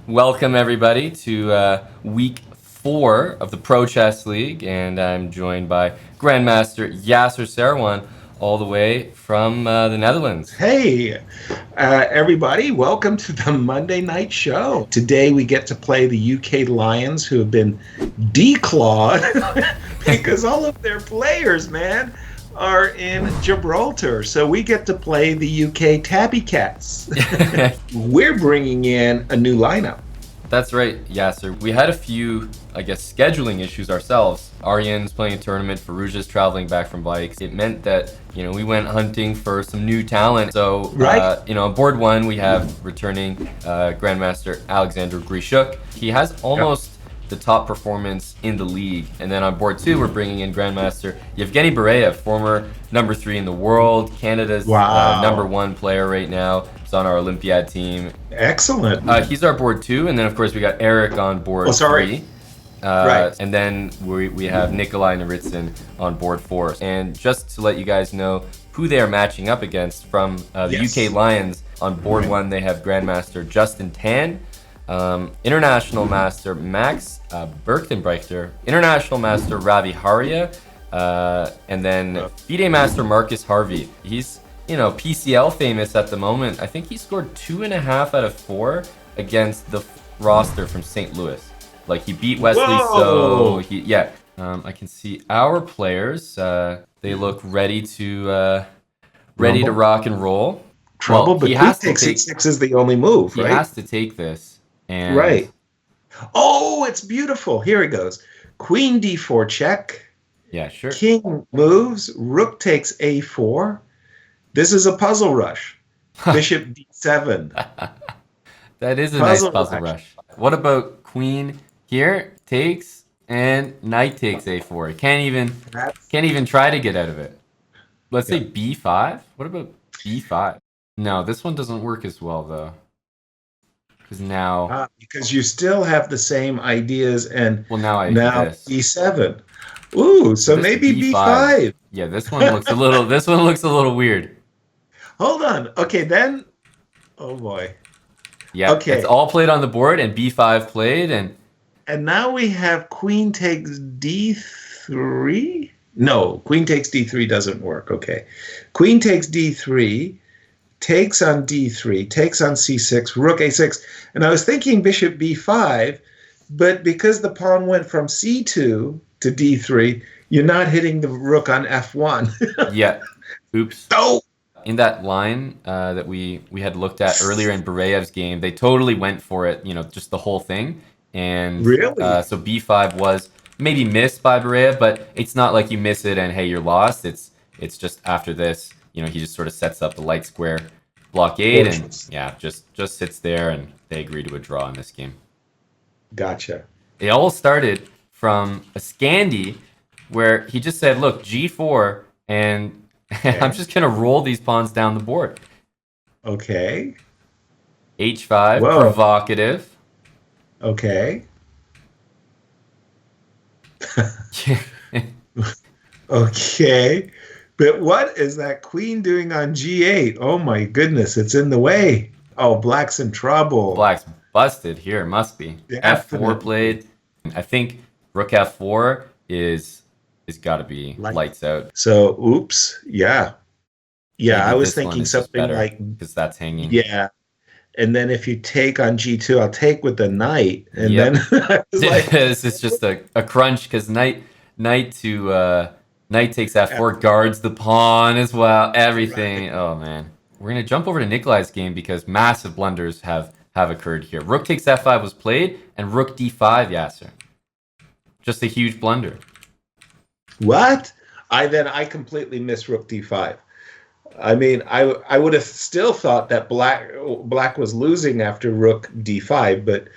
Welcome everybody to week 4 of the Pro Chess League, and I'm joined by Grandmaster Yasser Sarwan, all the way from the Netherlands. Hey, everybody, welcome to the Monday night show. Today we get to play the UK Lions, who have been declawed because all of their players, man, are in Gibraltar. So we get to play the UK Tabby Cats. We're bringing in a new lineup. That's right, Yasser. We had a few, scheduling issues ourselves. Aryan's playing a tournament, Farouja's traveling back from bikes. It meant that, we went hunting for some new talent. So, on board 1, we have returning Grandmaster Alexander Grischuk. He has almost the top performance in the league. And then on board 2, we're bringing in Grandmaster Yevgeny Bareyev, former number 3 in the world, Canada's number 1 player right now. He's on our Olympiad team. Excellent. He's our board 2, and then of course we got Eric on board 3. And then we have Nikolai Naritsyn on board 4. And just to let you guys know who they are matching up against from the UK Lions, on board 1 they have Grandmaster Justin Tan, International Master Max Berchtenbrechter, International Master Ravi Haria, and then FIDE Master Marcus Harvey. He's PCL famous at the moment. I think he scored 2.5 out of 4 against the roster from St. Louis. Like, he beat Wesley, so I can see our players. They look ready to rock and roll. Trouble, but he has to take C6 is the only move, right? He has to take this. And right. Oh, it's beautiful. Here it goes. Queen d4 check. Yeah, sure. King moves. Rook takes a4. This is a puzzle rush. Bishop d7. That is a nice puzzle rush. What about queen here takes and knight takes a4? Can't even try to get out of it. Let's say b5. What about b5? No, this one doesn't work as well though. Because now because you still have the same ideas, and now b7. Ooh, so maybe b5. Yeah, this one looks a little weird. Hold on. Okay, then. Oh boy. Yeah. Okay. It's all played on the board, and b5 played, and now we have queen takes d3. No, queen takes d3 doesn't work. Okay, queen takes d3. Takes on d3, takes on c6, rook a6. And I was thinking bishop b5, but because the pawn went from c2 to d3, you're not hitting the rook on f1. Yeah. Oops. Oh! In that line that we had looked at earlier in Bareyev's game, they totally went for it, just the whole thing. And really? So b5 was maybe missed by Bareyev, but it's not like you miss it and hey, you're lost. It's just after this, he just sort of sets up the light square blockade and just sits there, and they agree to a draw in this game. Gotcha. It all started from a Scandi where he just said, look, g4, and I'm just going to roll these pawns down the board. Okay. h5, provocative. Okay. Okay. But what is that queen doing on g8? Oh my goodness, it's in the way. Oh, black's in trouble. Black's busted here, must be. F4 played. I think rook f4 is got to be lights out. So, oops. Yeah. Yeah, maybe I was thinking something like, because that's hanging. Yeah. And then if you take on g2, I'll take with the knight. And then this is just a crunch, because knight takes f4, guards the pawn as well, everything. Right. Oh, man. We're going to jump over to Nikolai's game because massive blunders have occurred here. Rook takes f5 was played, and rook d5, Yasser. Just a huge blunder. What? I completely missed rook d5. I mean, I would have still thought that black was losing after rook d5, but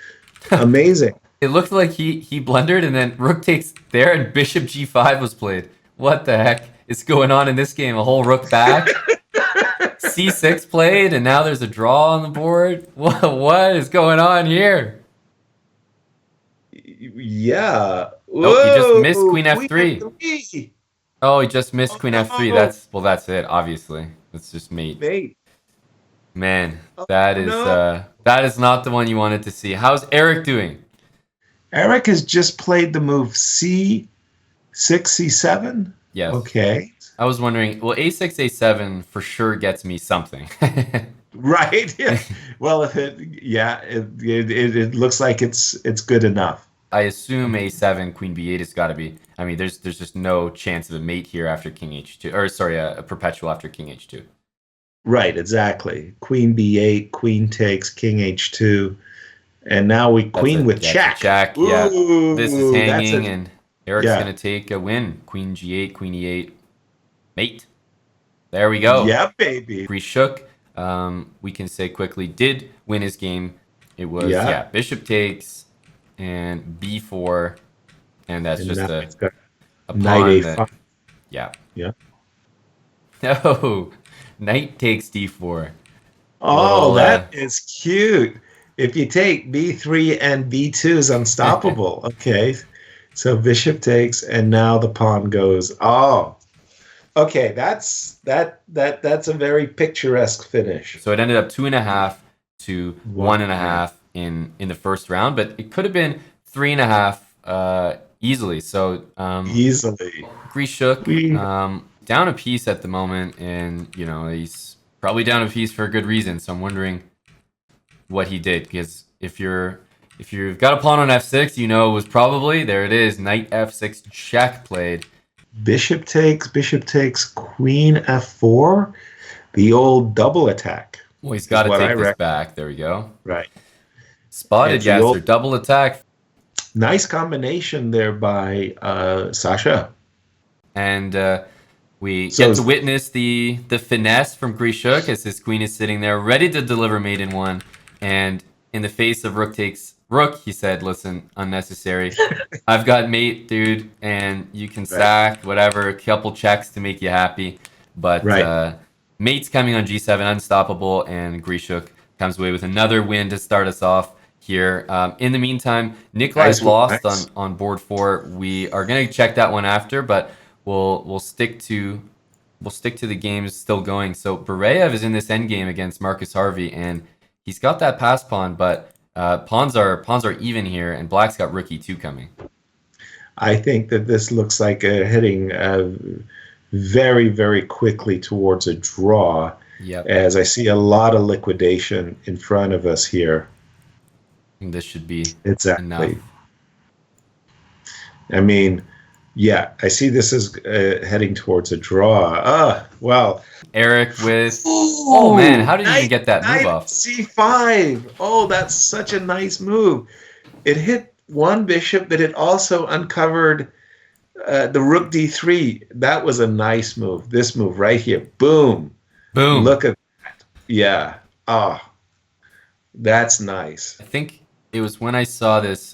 amazing. It looked like he blundered, and then rook takes there, and bishop g5 was played. What the heck is going on in this game? A whole rook back. c6 played, and now there's a draw on the board. What is going on here? Yeah. Oh, he just missed queen f3. Oh, he just missed queen f3. That's it, obviously. Let's just mate. Man, Oh, that is not the one you wanted to see. How's Eric doing? Eric has just played the move C6, C7. Yes. Okay. I was wondering, well, A6, A7 for sure gets me something. Right. Yeah. Well, if it looks like it's good enough. I assume A7, Queen B8 has got to be. I mean, there's just no chance of a mate here after King H2, or sorry, a perpetual after King H2. Right, exactly. Queen B8, Queen takes, King H2, and now Queen with check. Check. Ooh, Yeah, this is hanging, and Eric's gonna take a win. Queen G8, Queen E8, mate. There we go. Yeah, baby. Grischuk, we can say quickly, did win his game. It was bishop takes and B4, and that's just a pawn that. Yeah. No, knight takes D4. Oh, that is cute. If you take B3 and B2 is unstoppable. Okay, so bishop takes, and now the pawn goes. Oh, okay. That's a very picturesque finish. So it ended up 2.5 to 1.5 in the first round, but it could have been 3.5 easily. So easily, Grischuk down a piece at the moment, and he's probably down a piece for a good reason. So I'm wondering what he did, because if you've got a pawn on F6, it was probably, there it is, knight F6 check played. Bishop takes, Queen F4, the old double attack. Well, he's got to take this back. There we go. Right. Spotted Yasser, double attack. Nice combination there by Sasha. And we get to witness the finesse from Grischuk as his queen is sitting there ready to deliver mate in one. And in the face of rook takes rook, he said, listen, unnecessary. I've got mate, dude, and you can sack, whatever, a couple checks to make you happy. But mate's coming on G7, unstoppable, and Grischuk comes away with another win to start us off here. In the meantime, Nikolai's lost on board 4. We are going to check that one after, but we'll stick to the games still going. So Bareyev is in this endgame against Marcus Harvey, and he's got that pass pawn, but pawns are even here, and black's got rook E2 coming. I think that this looks like heading very, very quickly towards a draw. Yep. As I see a lot of liquidation in front of us here. And this should be enough. I mean, I see this is heading towards a draw. Well. Eric with... Oh, man, how did you even get that move off? C5. Oh, that's such a nice move. It hit one bishop, but it also uncovered the rook D3. That was a nice move. This move right here. Boom. Boom. Look at that. Yeah. Oh, that's nice. I think it was when I saw this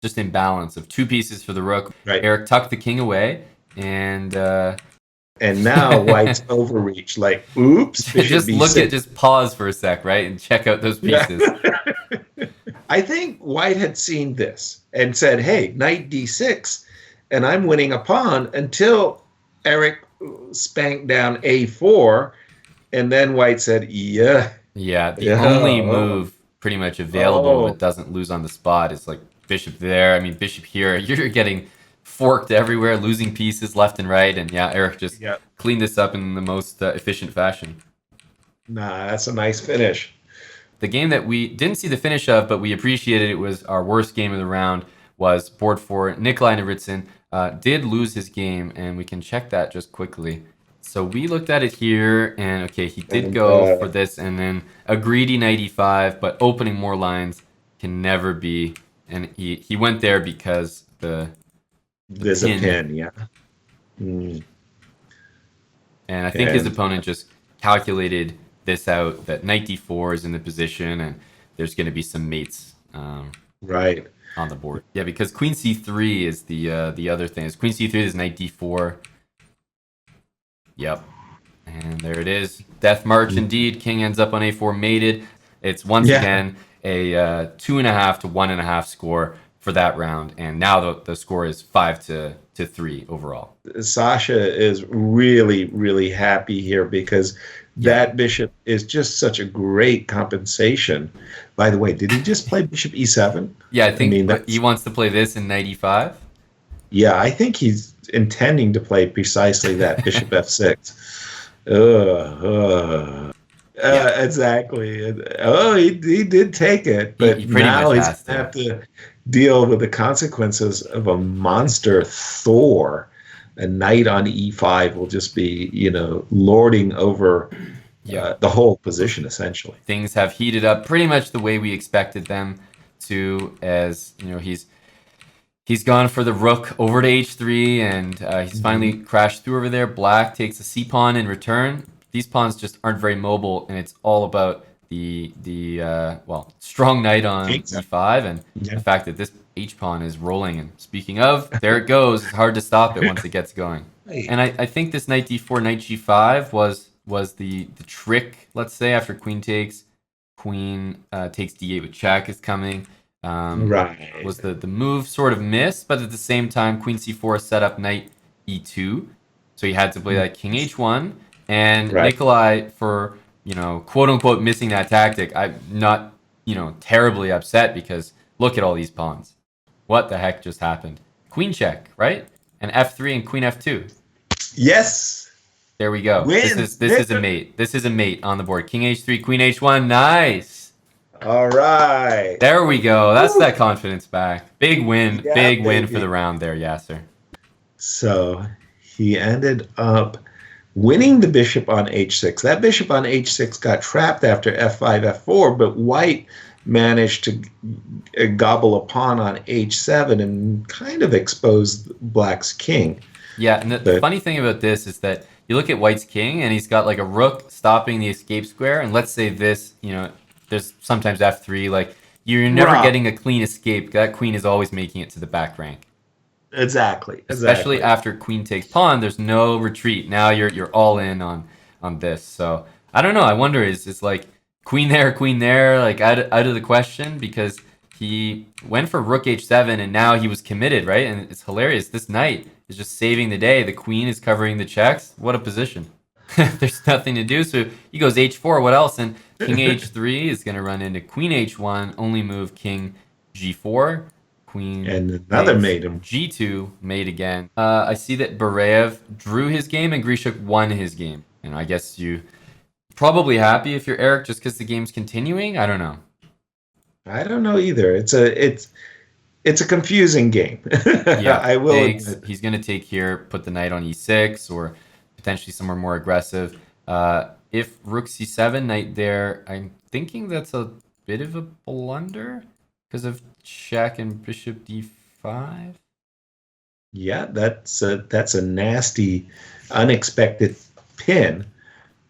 just imbalance of two pieces for the rook. Right. Eric tucked the king away, and now white's overreach. Like, oops. Just pause for a sec, right, and check out those pieces. I think white had seen this and said, "Hey, knight D6, and I'm winning a pawn," until Eric spanked down A4, and then white said, "Yeah." Yeah, the only move pretty much available that doesn't lose on the spot is like bishop there. I mean, bishop here. You're getting forked everywhere, losing pieces left and right, and Eric just cleaned this up in the most efficient fashion. Nah, that's a nice finish. The game that we didn't see the finish of, but we appreciated it, was our worst game of the round, was board 4. Nikolai Narytsin did lose his game, and we can check that just quickly. So we looked at it here, and okay, he did go for this, and then a greedy knight e5, but opening more lines can never be, and he went there because there's a pin, yeah. Mm. And I think his opponent just calculated this out, that knight d4 is in the position, and there's going to be some mates on the board. Yeah, because queen c3 is the other thing. Is queen c3 is knight d4. Yep. And there it is. Death march indeed. King ends up on a4 mated. It's once again a 2.5 to 1.5 score for that round. And now the score is 5 to to 3 overall. Sasha is really, really happy here because that bishop is just such a great compensation. By the way, did he just play bishop e7? Yeah, I think he wants to play this in knight e5. Yeah, I think he's intending to play precisely that, bishop f6. Exactly. Oh, he did take it, but now he's going to have to deal with the consequences of a monster Thor. A knight on e5 will just be, lording over the whole position, essentially. Things have heated up pretty much the way we expected them to, as, he's gone for the rook over to h3, and he's finally crashed through over there. Black takes a c-pawn in return. These pawns just aren't very mobile, and it's all about the strong knight on e5 and the fact that this h-pawn is rolling. And speaking of, there it goes. It's hard to stop it once it gets going. And I think this knight d4, knight g5 was the trick, let's say, after queen takes d8 with check is coming. Was the move sort of missed, but at the same time, queen c4 set up knight e2. So he had to play that king h1. And Nikolai, for, quote unquote, missing that tactic, I'm not, terribly upset because look at all these pawns. What the heck just happened? Queen check, right? And f3 and queen f2. Yes. There we go. This is a mate. This is a mate on the board. King h3, queen h1. Nice. All right. There we go. That's that confidence back. Big win. Yeah, big win for the round there, Yasser. So he ended up winning the bishop on h6. That bishop on h6 got trapped after f5, f4, but white managed to gobble a pawn on h7 and kind of expose black's king. Yeah, and the funny thing about this is that you look at white's king, and he's got like a rook stopping the escape square, and let's say this, there's sometimes f3, like you're never getting a clean escape. That queen is always making it to the back rank. Exactly. Especially after queen takes pawn, there's no retreat. Now you're all in on this. So I don't know. I wonder, is like queen there, like out of the question, because he went for rook h7 and now he was committed, right? And it's hilarious. This knight is just saving the day. The queen is covering the checks. What a position. There's nothing to do. So he goes h4. What else? And king h3 is going to run into queen h1. Only move king g4. Queen and another mate him. G2 mate again. I see that Bareev drew his game and Grischuk won his game. And I guess you probably happy if you're Eric just because the game's continuing. I don't know. I don't know either. It's a confusing game. Yeah, I will. He's going to take here, put the knight on e6 or potentially somewhere more aggressive. If rook c7, knight there, I'm thinking that's a bit of a blunder because of check and bishop d5. Yeah, that's a nasty, unexpected pin.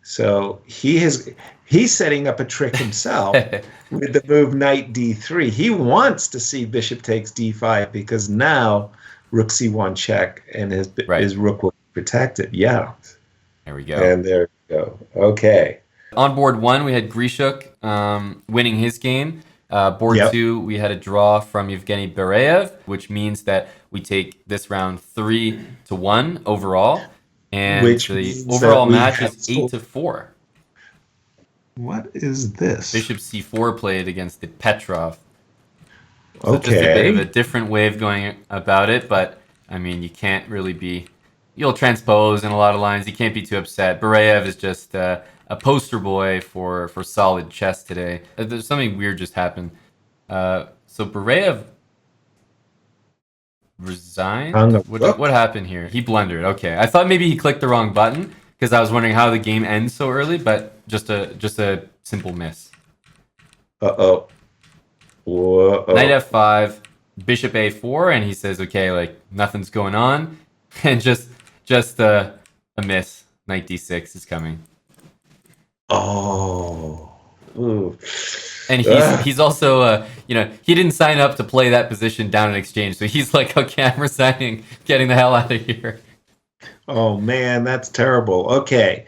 So he's setting up a trick himself with the move knight d3. He wants to see bishop takes d5 because now rook c1 check and his rook will be protected. Yeah. There we go. And there we go. Okay. On board 1, we had Grischuk winning his game. Board 2, we had a draw from Yevgeny Bareev, which means that we take this round 3-1 overall. And the overall match is 8-4. What is this? Bishop c4 played against the Petrov. So just a bit of a different way of going about it, but I mean, you can't really be. You'll transpose in a lot of lines. You can't be too upset. Bareev is just a poster boy for solid chess today. There's something weird just happened. So Bareev resigned. What happened here? He blundered. Okay, I thought maybe he clicked the wrong button because I was wondering how the game ends so early, but just a simple miss. Whoa. Knight f5, bishop a4, and he says, okay, like nothing's going on, and just a miss. Knight d6 is coming. Oh. Ooh. And he's also, he didn't sign up to play that position down in exchange. So he's like, okay, I'm resigning, getting the hell out of here. Oh, man, that's terrible. Okay.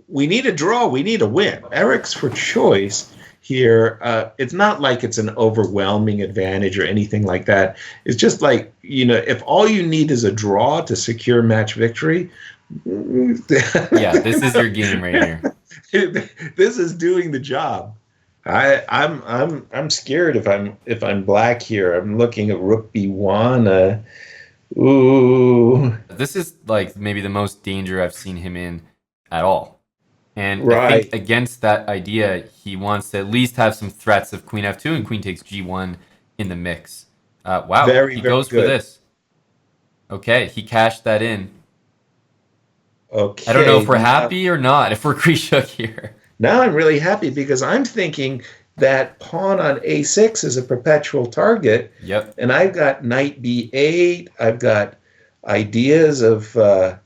We need a draw. We need a win. Eric's for choice. here. It's not like it's an overwhelming advantage or anything like that. It's just like, if all you need is a draw to secure match victory. Yeah, this is your game right here. This is doing the job. I'm scared if I'm black here. I'm looking at Rook B1. Ooh. This is like maybe the most danger I've seen him in at all. And right. I think against that idea, he wants to at least have some threats of Queen F2 and Queen takes G1 in the mix. Wow, he goes good. for this. Okay, he cashed that in. Okay. I don't know if we're happy or not, if we're Grischuk here. Now I'm really happy because I'm thinking that pawn on A6 is a perpetual target. Yep. And I've got knight B8. I've got ideas of...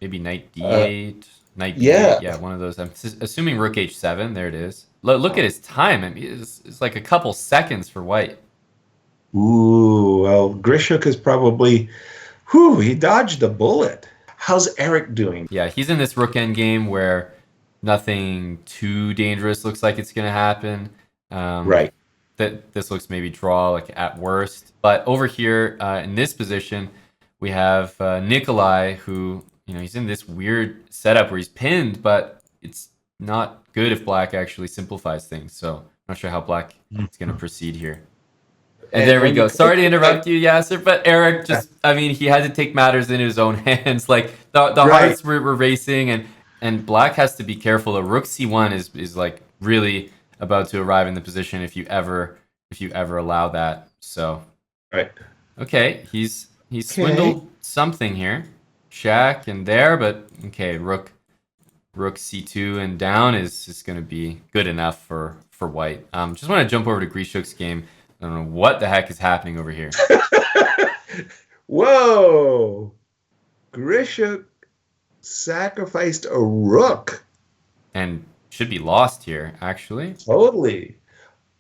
maybe knight D8. Knight B8, yeah, one of those. I'm assuming Rook H7. There it is. Look at his time. I mean, it's like a couple seconds for white. Ooh, well, Grischuk is probably... he dodged a bullet. How's Eric doing? Yeah, he's in this rook endgame where nothing too dangerous looks like it's going to happen. Right. This looks maybe draw, like at worst. But over here in this position, we have Nikolai, who, he's in this weird setup where he's pinned, but it's not good if black actually simplifies things. So I'm not sure how black is going to proceed here. And there we go. Sorry to interrupt you, Yasser, but Eric he had to take matters in his own hands. Like the hearts were racing, and black has to be careful. A rook C1 is like really about to arrive in the position if you ever allow that. So right. Okay, he's swindled something here. Shack and there, but okay, rook C2 and down is going to be good enough for white. Just want to jump over to Grischuk's game. I don't know what the heck is happening over here. Whoa! Grischuk sacrificed a rook. And should be lost here, actually. Totally.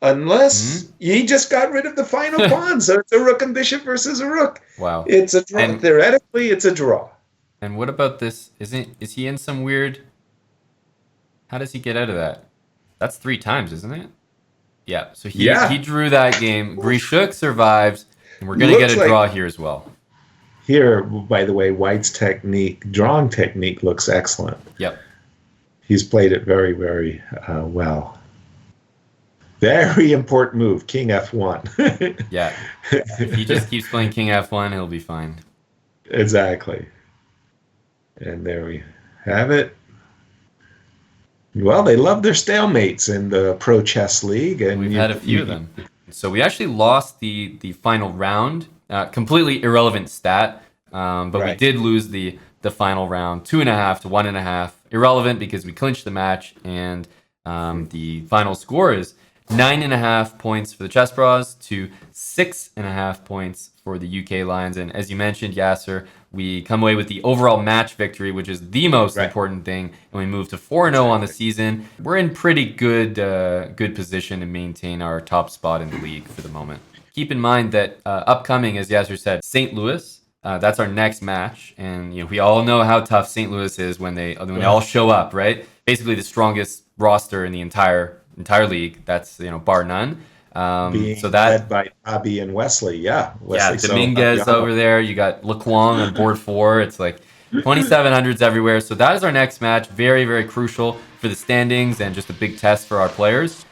Unless he just got rid of the final pawn, so it's a rook and bishop versus a rook. Wow. It's a draw. And theoretically, it's a draw. And what about this? Is he in some weird... How does he get out of that? That's 3 times, isn't it? Yeah, so he drew that game. Grischuk survives, and we're going to get a draw here as well. Here, by the way, white's drawing technique looks excellent. Yep. He's played it very, very well. Very important move, King F1. Yeah, if he just keeps playing King F1, he'll be fine. Exactly. And there we have it. Well, they love their stalemates in the Pro Chess League. And we've had a few of them. So we actually lost the final round. Completely irrelevant stat. But we did lose the final round, 2.5 to 1.5. Irrelevant because we clinched the match. And the final score is 9.5 points for the Chessbrahs to 6.5 points for the UK Lions. And as you mentioned, Yasser, we come away with the overall match victory, which is the most important thing, and we move to 4-0 on the season. We're in pretty good position to maintain our top spot in the league for the moment. Keep in mind that upcoming, as Yasser said, St. Louis. That's our next match, and we all know how tough St. Louis is when they all show up, right? Basically, the strongest roster in the entire league. That's bar none. Being so that led by Bobby and Wesley, Wesley, Dominguez over there. You got Lequang on board 4. It's like 2700s everywhere. So that is our next match. Very, very crucial for the standings and just a big test for our players.